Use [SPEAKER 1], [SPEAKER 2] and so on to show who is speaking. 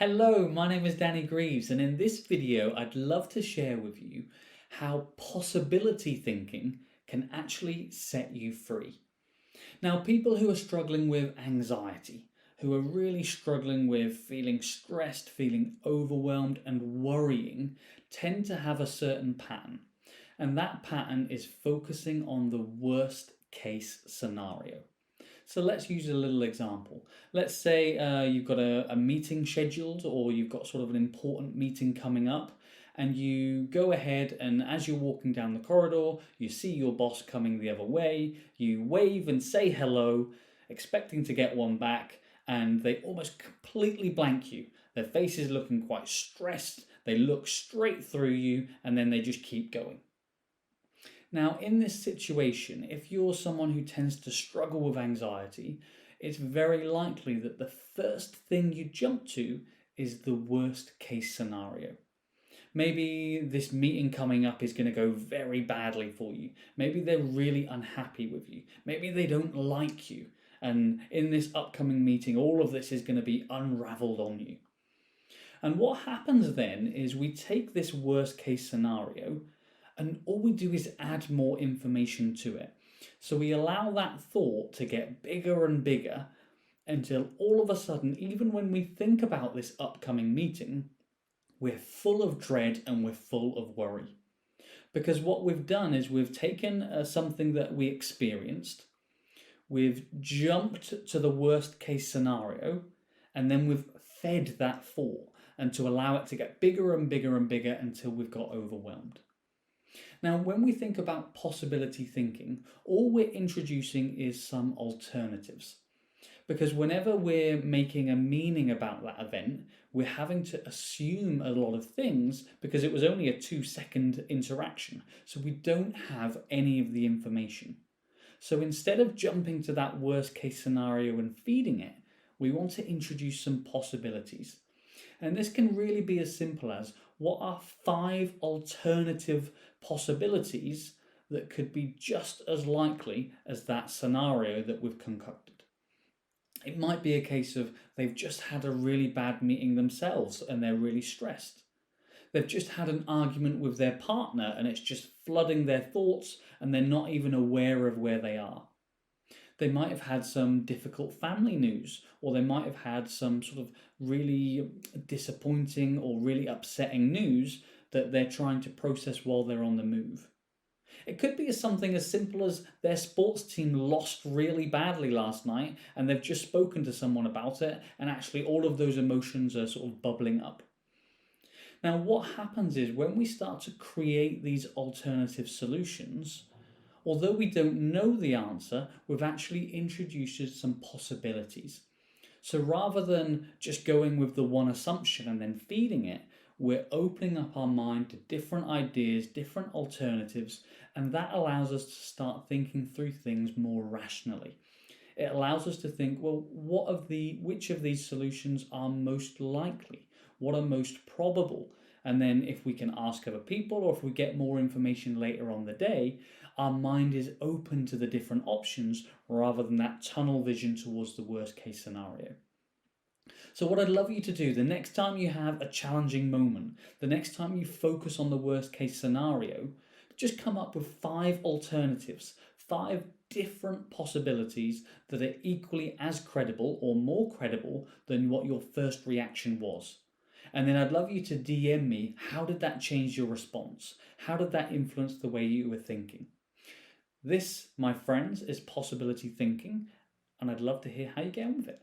[SPEAKER 1] Hello, my name is Danny Greaves, and in this video, I'd love to share with you how possibility thinking can actually set you free. Now, people who are struggling with anxiety, who are really struggling with feeling stressed, feeling overwhelmed, and worrying, tend to have a certain pattern. And that pattern is focusing on the worst case scenario. So let's use a little example. Let's say you've got a meeting scheduled, or you've got sort of an important meeting coming up, and you go ahead, and as you're walking down the corridor, you see your boss coming the other way, you wave and say hello, expecting to get one back, and they almost completely blank you. Their face is looking quite stressed, they look straight through you, and then they just keep going. Now, in this situation, if you're someone who tends to struggle with anxiety, it's very likely that the first thing you jump to is the worst case scenario. Maybe this meeting coming up is going to go very badly for you. Maybe they're really unhappy with you. Maybe they don't like you. And in this upcoming meeting, all of this is going to be unraveled on you. And what happens then is we take this worst case scenario and all we do is add more information to it. So we allow that thought to get bigger and bigger until all of a sudden, even when we think about this upcoming meeting, we're full of dread and we're full of worry. Because what we've done is we've taken something that we experienced, we've jumped to the worst case scenario, and then we've fed that thought and to allow it to get bigger and bigger and bigger until we've got overwhelmed. Now, when we think about possibility thinking, all we're introducing is some alternatives. Because whenever we're making a meaning about that event, we're having to assume a lot of things because it was only a 2-second interaction. So we don't have any of the information. So instead of jumping to that worst case scenario and feeding it, we want to introduce some possibilities. And this can really be as simple as, what are 5 alternative possibilities that could be just as likely as that scenario that we've concocted? It might be a case of they've just had a really bad meeting themselves and they're really stressed. They've just had an argument with their partner and it's just flooding their thoughts and they're not even aware of where they are. They might have had some difficult family news, or they might have had some sort of really disappointing or really upsetting news that they're trying to process while they're on the move. It could be something as simple as their sports team lost really badly last night and they've just spoken to someone about it, and actually all of those emotions are sort of bubbling up. Now, what happens is when we start to create these alternative solutions, although we don't know the answer, we've actually introduced some possibilities. So rather than just going with the one assumption and then feeding it, we're opening up our mind to different ideas, different alternatives, and that allows us to start thinking through things more rationally. It allows us to think, well, which of these solutions are most likely? What are most probable? And then if we can ask other people, or if we get more information later on the day, our mind is open to the different options rather than that tunnel vision towards the worst case scenario. So what I'd love you to do the next time you have a challenging moment, the next time you focus on the worst case scenario, just come up with 5 alternatives, 5 different possibilities that are equally as credible or more credible than what your first reaction was. And then I'd love you to DM me, how did that change your response? How did that influence the way you were thinking? This, my friends, is possibility thinking, and I'd love to hear how you get on with it.